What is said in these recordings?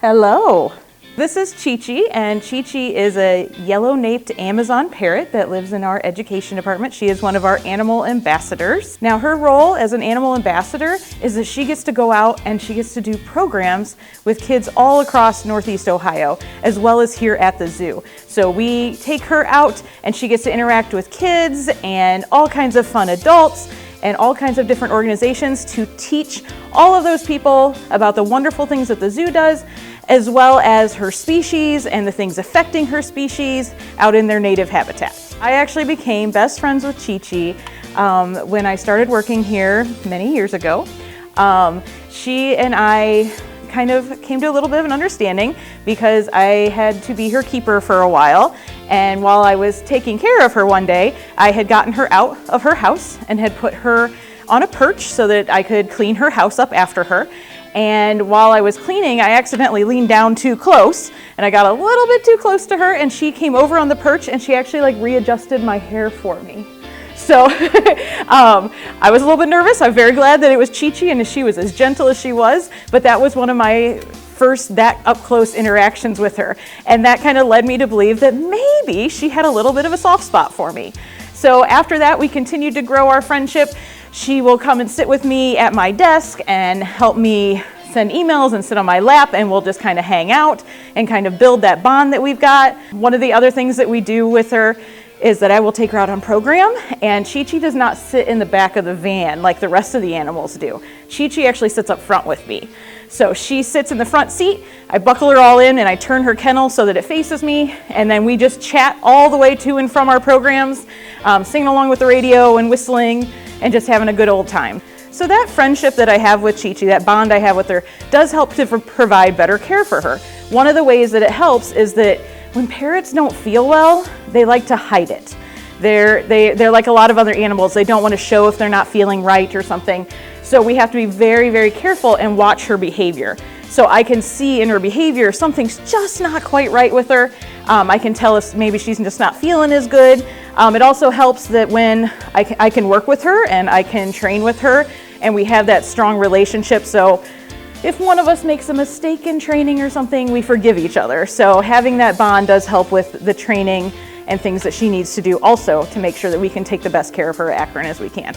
Hello. This is Chi-Chi, and Chi-Chi is a yellow-naped Amazon parrot that lives in our education department. She is one of our animal ambassadors. Now, her role as an animal ambassador is that she gets to go out and she gets to do programs with kids all across Northeast Ohio, as well as here at the zoo. So we take her out and she gets to interact with kids and all kinds of fun adults and all kinds of different organizations to teach all of those people about the wonderful things that the zoo does, as well as her species and the things affecting her species out in their native habitat. I actually became best friends with Chi-Chi when I started working here many years ago. She and I kind of came to a little bit of an understanding because I had to be her keeper for a while. And while I was taking care of her one day, I had gotten her out of her house and had put her on a perch so that I could clean her house up after her. And while I was cleaning, I accidentally leaned down too close and I got a little bit too close to her, and she came over on the perch and she actually readjusted my hair for me. So I was a little bit nervous. I'm very glad that it was Chi-Chi and she was as gentle as she was, but that was one of my first that up close interactions with her. And that kind of led me to believe that maybe she had a little bit of a soft spot for me. So after that, we continued to grow our friendship. She will come and sit with me at my desk and help me send emails and sit on my lap, and we'll just kind of hang out and kind of build that bond that we've got. One of the other things that we do with her is that I will take her out on program, and Chi-Chi does not sit in the back of the van like the rest of the animals do. Chi-Chi actually sits up front with me. So she sits in the front seat, I buckle her all in and I turn her kennel so that it faces me, and then we just chat all the way to and from our programs, singing along with the radio and whistling and just having a good old time. So that friendship that I have with Chi-Chi, that bond I have with her, does help to provide better care for her. One of the ways that it helps is that when parrots don't feel well, they like to hide it. They're like a lot of other animals. They don't want to show if they're not feeling right or something. So we have to be very, very careful and watch her behavior. So I can see in her behavior something's just not quite right with her. I can tell if maybe she's just not feeling as good. It also helps that when I can work with her and I can train with her and we have that strong relationship. So if one of us makes a mistake in training or something, we forgive each other. So having that bond does help with the training and things that she needs to do also to make sure that we can take the best care of her at Akron as we can.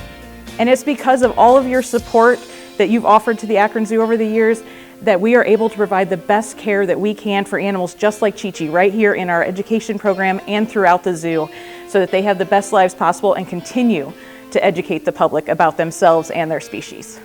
And it's because of all of your support that you've offered to the Akron Zoo over the years that we are able to provide the best care that we can for animals just like Chi-Chi right here in our education program and throughout the zoo, so that they have the best lives possible and continue to educate the public about themselves and their species.